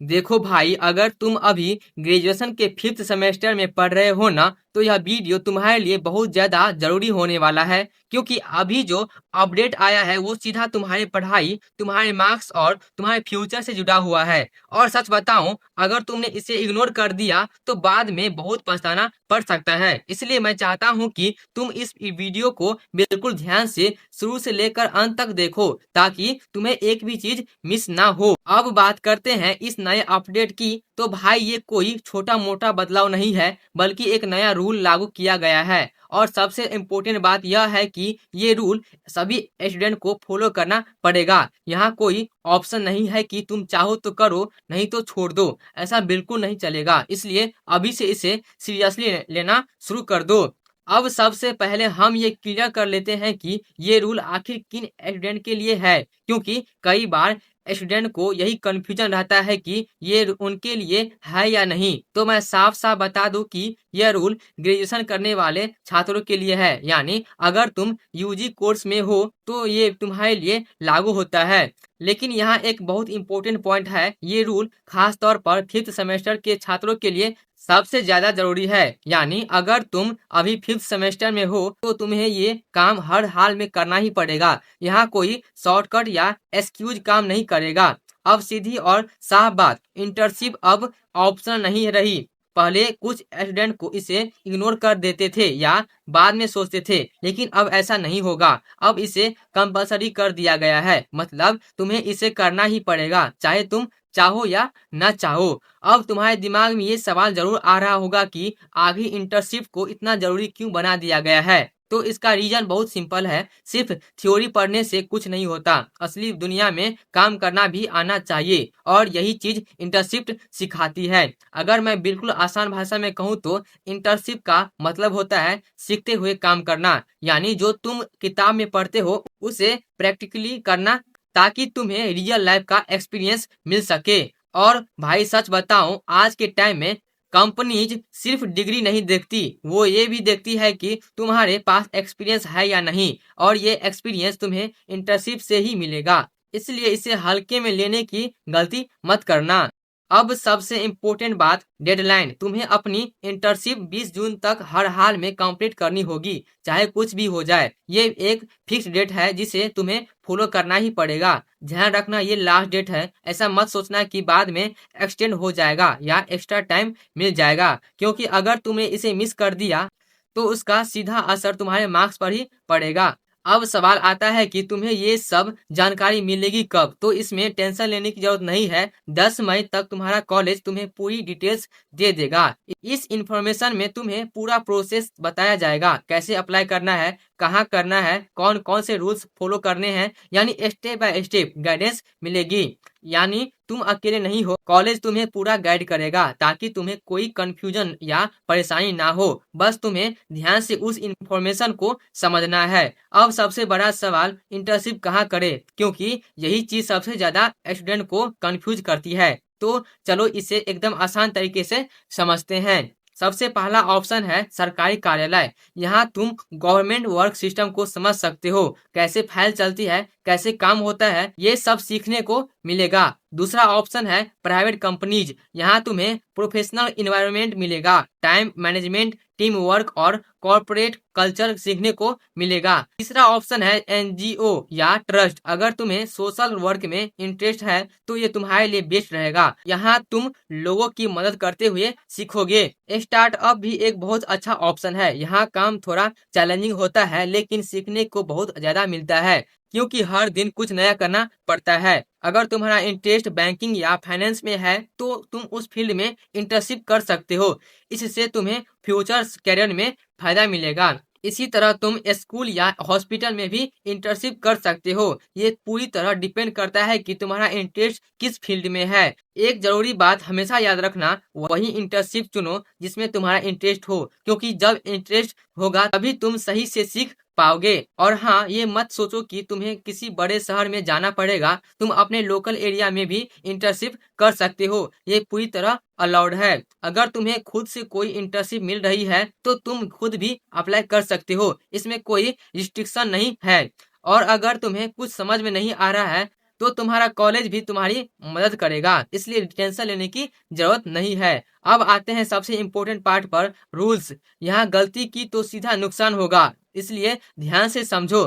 देखो भाई, अगर तुम अभी ग्रेजुएशन के फिफ्थ सेमेस्टर में पढ़ रहे हो ना, तो यह वीडियो तुम्हारे लिए बहुत ज्यादा जरूरी होने वाला है। क्योंकि अभी जो अपडेट आया है वो सीधा तुम्हारी पढ़ाई, तुम्हारे मार्क्स और तुम्हारे फ्यूचर से जुड़ा हुआ है। और सच बताऊं, अगर तुमने इसे इग्नोर कर दिया तो बाद में बहुत पछताना पड़ सकता है। इसलिए मैं चाहता हूं कि तुम इस वीडियो को बिल्कुल ध्यान से शुरू से लेकर अंत तक देखो, ताकि तुम्हें एक भी चीज मिस ना हो। अब बात करते हैं इस नए अपडेट की। तो भाई, ये कोई छोटा मोटा बदलाव नहीं है, बल्कि एक नया रूल लागू किया गया है। और सबसे इम्पोर्टेंट बात यह है कि ये रूल सभी स्टूडेंट को फॉलो करना पड़ेगा। यहाँ कोई ऑप्शन नहीं है कि तुम चाहो तो करो, नहीं तो छोड़ दो। ऐसा बिल्कुल नहीं चलेगा। इसलिए अभी से इसे सीरियसली लेना शुरू कर दो। अब सबसे पहले हम ये क्लियर कर लेते हैं कि ये रूल आखिर किन स्टूडेंट के लिए है, क्योंकि कई बार स्टूडेंट को यही कंफ्यूजन रहता है कि ये उनके लिए है या नहीं। तो मैं साफ साफ बता दूं कि यह रूल ग्रेजुएशन करने वाले छात्रों के लिए है। यानी अगर तुम यूजी कोर्स में हो तो ये तुम्हारे लिए लागू होता है। लेकिन यहाँ एक बहुत इंपॉर्टेंट पॉइंट है, ये रूल खास तौर पर फिफ्थ सेमेस्टर के छात्रों के लिए सबसे ज्यादा जरूरी है। यानी अगर तुम अभी फिफ्थ सेमेस्टर में हो तो तुम्हें ये काम हर हाल में करना ही पड़ेगा। यहाँ कोई शॉर्टकट या एक्सक्यूज काम नहीं करेगा। अब सीधी और साफ बात, इंटर्नशिप अब ऑप्शनल नहीं रही। पहले कुछ स्टूडेंट को इसे इग्नोर कर देते थे या बाद में सोचते थे, लेकिन अब ऐसा नहीं होगा। अब इसे कंपलसरी कर दिया गया है। मतलब तुम्हें इसे करना ही पड़ेगा, चाहे तुम चाहो या न चाहो। अब तुम्हारे दिमाग में ये सवाल जरूर आ रहा होगा कि आखिर इंटर्नशिप को इतना जरूरी क्यों बना दिया गया है। तो इसका रीजन बहुत सिंपल है, सिर्फ थ्योरी पढ़ने से कुछ नहीं होता, असली दुनिया में काम करना भी आना चाहिए। और यही चीज इंटर्नशिप सिखाती है। अगर मैं बिल्कुल आसान भाषा में कहूँ तो इंटर्नशिप का मतलब होता है सीखते हुए काम करना। यानी जो तुम किताब में पढ़ते हो उसे प्रैक्टिकली करना, ताकि तुम्हें रियल लाइफ का एक्सपीरियंस मिल सके। और भाई सच बताऊं, आज के टाइम में कंपनीज सिर्फ डिग्री नहीं देखती, वो ये भी देखती है कि तुम्हारे पास एक्सपीरियंस है या नहीं। और ये एक्सपीरियंस तुम्हें इंटर्नशिप से ही मिलेगा। इसलिए इसे हल्के में लेने की गलती मत करना। अब सबसे इम्पोर्टेंट बात, डेडलाइन। तुम्हें अपनी इंटर्नशिप 20 जून तक हर हाल में कंप्लीट करनी होगी, चाहे कुछ भी हो जाए। ये एक फिक्स डेट है जिसे तुम्हें फॉलो करना ही पड़ेगा। ध्यान रखना, ये लास्ट डेट है। ऐसा मत सोचना कि बाद में एक्सटेंड हो जाएगा या एक्स्ट्रा टाइम मिल जाएगा, क्योंकि अगर तुमने इसे मिस कर दिया तो उसका सीधा असर तुम्हारे मार्क्स पर ही पड़ेगा। अब सवाल आता है कि तुम्हें ये सब जानकारी मिलेगी कब। तो इसमें टेंशन लेने की जरूरत नहीं है। 10 मई तक तुम्हारा कॉलेज तुम्हें पूरी डिटेल्स दे देगा। इस इंफॉर्मेशन में तुम्हें पूरा प्रोसेस बताया जाएगा, कैसे अप्लाई करना है, कहाँ करना है, कौन कौन से रूल्स फॉलो करने हैं। यानी स्टेप बाय स्टेप गाइडेंस मिलेगी। यानी तुम अकेले नहीं हो, कॉलेज तुम्हें पूरा गाइड करेगा, ताकि तुम्हें कोई कंफ्यूजन या परेशानी ना हो। बस तुम्हें ध्यान से उस इंफॉर्मेशन को समझना है। अब सबसे बड़ा सवाल, इंटर्नशिप कहाँ करे, क्योंकि यही चीज सबसे ज्यादा स्टूडेंट को कंफ्यूज करती है। तो चलो इसे एकदम आसान तरीके से समझते हैं। सबसे पहला ऑप्शन है सरकारी कार्यालय। यहाँ तुम गवर्नमेंट वर्क सिस्टम को समझ सकते हो, कैसे फाइल चलती है, कैसे काम होता है, ये सब सीखने को मिलेगा। दूसरा ऑप्शन है प्राइवेट कंपनीज। यहाँ तुम्हें प्रोफेशनल इन्वायरमेंट मिलेगा, टाइम मैनेजमेंट, टीम वर्क और कॉर्पोरेट कल्चर सीखने को मिलेगा। तीसरा ऑप्शन है एनजीओ या ट्रस्ट। अगर तुम्हें सोशल वर्क में इंटरेस्ट है तो ये तुम्हारे लिए बेस्ट रहेगा। यहाँ तुम लोगों की मदद करते हुए सीखोगे। स्टार्टअप भी एक बहुत अच्छा ऑप्शन है। यहाँ काम थोड़ा चैलेंजिंग होता है, लेकिन सीखने को बहुत ज्यादा मिलता है, क्योंकि हर दिन कुछ नया करना पड़ता है। अगर तुम्हारा इंटरेस्ट बैंकिंग या फाइनेंस में है तो तुम उस फील्ड में इंटर्नशिप कर सकते हो। इससे तुम्हें फ्यूचर करियर में फायदा मिलेगा। इसी तरह तुम स्कूल या हॉस्पिटल में भी इंटर्नशिप कर सकते हो। ये पूरी तरह डिपेंड करता है कि तुम्हारा इंटरेस्ट किस फील्ड में है। एक जरूरी बात हमेशा याद रखना, वही इंटर्नशिप चुनो जिसमें तुम्हारा इंटरेस्ट हो, क्योंकि जब इंटरेस्ट होगा तभी तुम सही से सीख पाओगे। और हाँ, ये मत सोचो कि तुम्हें किसी बड़े शहर में जाना पड़ेगा। तुम अपने लोकल एरिया में भी इंटर्नशिप कर सकते हो, ये पूरी तरह अलाउड है। अगर तुम्हें खुद से कोई इंटर्नशिप मिल रही है तो तुम खुद भी अप्लाई कर सकते हो, इसमें कोई रिस्ट्रिक्शन नहीं है। और अगर तुम्हें कुछ समझ में नहीं आ रहा है तो तुम्हारा कॉलेज भी तुम्हारी मदद करेगा, इसलिए टेंशन लेने की जरूरत नहीं है। अब आते हैं सबसे इम्पोर्टेंट पार्ट पर, रूल्स। यहाँ गलती की तो सीधा नुकसान होगा, इसलिए ध्यान से समझो।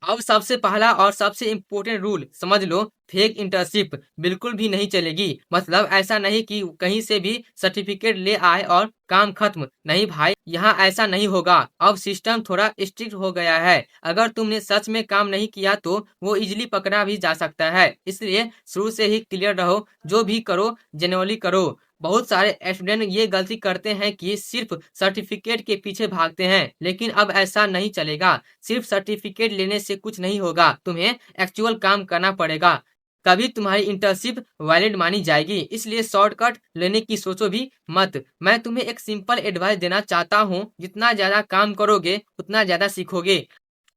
अब सबसे पहला और सबसे इम्पोर्टेंट रूल समझ लो, फेक इंटर्नशिप बिल्कुल भी नहीं चलेगी। मतलब ऐसा नहीं कि कहीं से भी सर्टिफिकेट ले आए और काम खत्म। नहीं भाई, यहाँ ऐसा नहीं होगा। अब सिस्टम थोड़ा स्ट्रिक्ट हो गया है। अगर तुमने सच में काम नहीं किया तो वो इजिली पकड़ा भी जा सकता है, इसलिए शुरू से ही क्लियर रहो। जो भी करो जेन्युइनली करो। बहुत सारे स्टूडेंट ये गलती करते हैं कि सिर्फ सर्टिफिकेट के पीछे भागते हैं, लेकिन अब ऐसा नहीं चलेगा। सिर्फ सर्टिफिकेट लेने से कुछ नहीं होगा, तुम्हें एक्चुअल काम करना पड़ेगा, तभी तुम्हारी इंटर्नशिप वैलिड मानी जाएगी। इसलिए शॉर्टकट लेने की सोचो भी मत। मैं तुम्हें एक सिंपल एडवाइस देना चाहता हूँ, जितना ज्यादा काम करोगे उतना ज्यादा सीखोगे,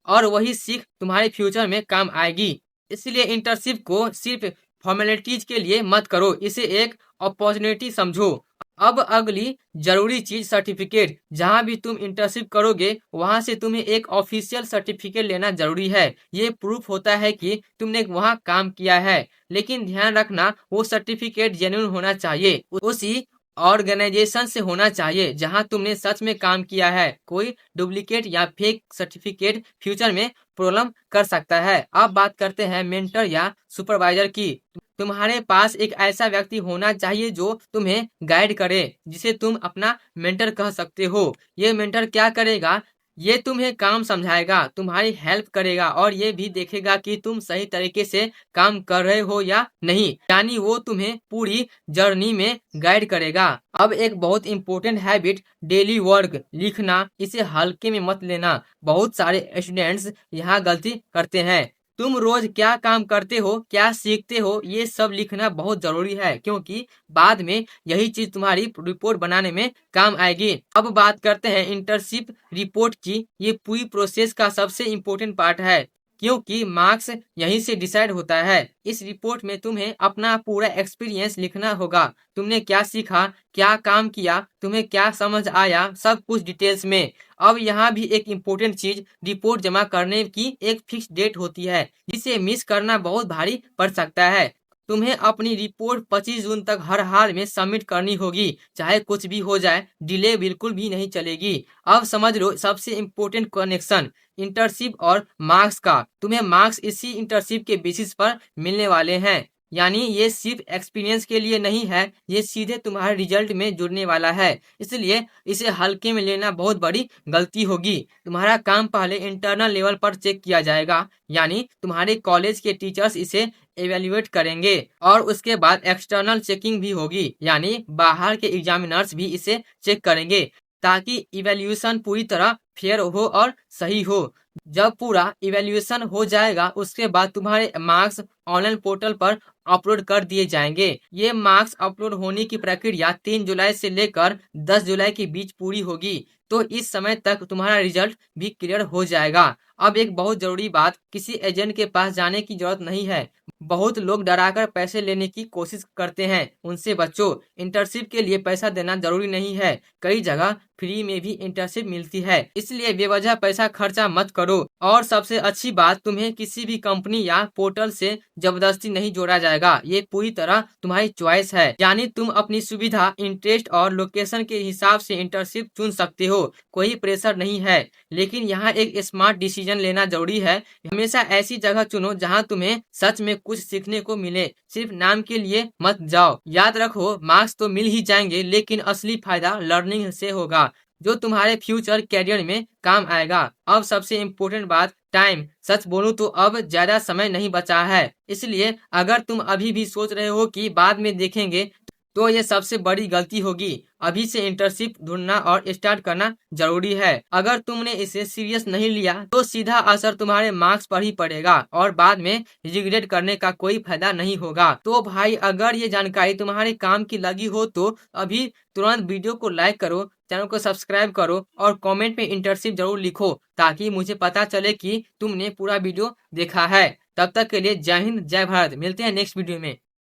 और वही सीख तुम्हारे फ्यूचर में काम आएगी। इसलिए इंटर्नशिप को सिर्फ फॉर्मेलिटीज के लिए मत करो, इसे एक अपॉर्चुनिटी समझो। अब अगली जरूरी चीज, सर्टिफिकेट। जहां भी तुम इंटर्नशिप करोगे वहां से तुम्हें एक ऑफिशियल सर्टिफिकेट लेना जरूरी है। ये प्रूफ होता है कि तुमने वहां काम किया है, लेकिन ध्यान रखना वो सर्टिफिकेट जेन्युइन होना चाहिए, उसी ऑर्गेनाइजेशन से होना चाहिए जहां तुमने सच में काम किया है। कोई डुप्लीकेट या फेक सर्टिफिकेट फ्यूचर में प्रॉब्लम कर सकता है। अब बात करते हैं मेंटर या सुपरवाइजर की। तुम्हारे पास एक ऐसा व्यक्ति होना चाहिए जो तुम्हें गाइड करे, जिसे तुम अपना मेंटर कह सकते हो। ये मेंटर क्या करेगा? ये तुम्हें काम समझाएगा, तुम्हारी हेल्प करेगा और ये भी देखेगा कि तुम सही तरीके से काम कर रहे हो या नहीं। यानी वो तुम्हें पूरी जर्नी में गाइड करेगा। अब एक बहुत इंपॉर्टेंट हैबिट, डेली वर्क लिखना। इसे हल्के में मत लेना। बहुत सारे स्टूडेंट्स यहाँ गलती करते हैं। तुम रोज क्या काम करते हो, क्या सीखते हो, ये सब लिखना बहुत जरूरी है, क्योंकि बाद में यही चीज तुम्हारी रिपोर्ट बनाने में काम आएगी। अब बात करते हैं इंटर्नशिप रिपोर्ट की। ये पूरी प्रोसेस का सबसे इम्पोर्टेंट पार्ट है, क्योंकि मार्क्स यहीं से डिसाइड होता है। इस रिपोर्ट में तुम्हें अपना पूरा एक्सपीरियंस लिखना होगा। तुमने क्या सीखा, क्या काम किया, तुम्हें क्या समझ आया, सब कुछ डिटेल्स में। अब यहाँ भी एक इम्पोर्टेंट चीज, रिपोर्ट जमा करने की एक फिक्स डेट होती है, जिसे मिस करना बहुत भारी पड़ सकता है। तुम्हें अपनी रिपोर्ट 25 जून तक हर हाल में सबमिट करनी होगी, चाहे कुछ भी हो जाए, डिले बिल्कुल भी नहीं चलेगी। अब समझ लो सबसे इम्पोर्टेंट कनेक्शन इंटर्नशिप और मार्क्स का। तुम्हें मार्क्स इसी इंटर्नशिप के बेसिस पर मिलने वाले हैं, यानी ये सिर्फ एक्सपीरियंस के लिए नहीं है, ये सीधे तुम्हारे रिजल्ट में जुड़ने वाला है। इसलिए इसे हल्के में लेना बहुत बड़ी गलती होगी। तुम्हारा काम पहले इंटरनल लेवल पर चेक किया जाएगा, यानी तुम्हारे कॉलेज के टीचर्स इसे एवेल्युएट करेंगे, और उसके बाद एक्सटर्नल चेकिंग भी होगी, यानी बाहर के एग्जामिनर्स भी इसे चेक करेंगे, ताकि इवेल्युएशन पूरी तरह फेयर हो और सही हो। जब पूरा इवेल्युएशन हो जाएगा, उसके बाद तुम्हारे मार्क्स ऑनलाइन पोर्टल पर अपलोड कर दिए जाएंगे। ये मार्क्स अपलोड होने की प्रक्रिया 3 जुलाई से लेकर 10 जुलाई के बीच पूरी होगी, तो इस समय तक तुम्हारा रिजल्ट भी क्लियर हो जाएगा। अब एक बहुत जरूरी बात, किसी एजेंट के पास जाने की जरूरत नहीं है। बहुत लोग डराकर पैसे लेने की कोशिश करते हैं, उनसे बचो। इंटर्नशिप के लिए पैसा देना जरूरी नहीं है, कई जगह फ्री में भी इंटर्नशिप मिलती है, इसलिए बेवजह पैसा खर्चा मत करो। और सबसे अच्छी बात, तुम्हें किसी भी कंपनी या पोर्टल से जबरदस्ती नहीं जोड़ा जाएगा। ये पूरी तरह तुम्हारी चॉइस है, यानी तुम अपनी सुविधा, इंटरेस्ट और लोकेशन के हिसाब से इंटर्नशिप चुन सकते हो। कोई प्रेशर नहीं है, लेकिन यहाँ एक स्मार्ट डिसीजन लेना जरूरी है। हमेशा ऐसी जगह चुनो जहाँ तुम्हें सच में कुछ सीखने को मिले, सिर्फ नाम के लिए मत जाओ। याद रखो, मार्क्स तो मिल ही जाएंगे, लेकिन असली फायदा लर्निंग से होगा, जो तुम्हारे फ्यूचर कैरियर में काम आएगा। अब सबसे इम्पोर्टेंट बात, टाइम। सच बोलूं तो अब ज्यादा समय नहीं बचा है, इसलिए अगर तुम अभी भी सोच रहे हो कि बाद में देखेंगे, तो ये सबसे बड़ी गलती होगी। अभी से इंटर्नशिप ढूंढना और स्टार्ट करना जरूरी है। अगर तुमने इसे सीरियस नहीं लिया तो सीधा असर तुम्हारे मार्क्स पर ही पड़ेगा, और बाद में रिग्रेट करने का कोई फायदा नहीं होगा। तो भाई, अगर ये जानकारी तुम्हारे काम की लगी हो तो अभी तुरंत वीडियो को लाइक करो, चैनल को सब्सक्राइब करो और कमेंट में इंटर्नशिप जरूर लिखो, ताकि मुझे पता चले कि तुमने पूरा वीडियो देखा है। तब तक के लिए जय हिंद, जय भारत। मिलते हैं नेक्स्ट वीडियो में।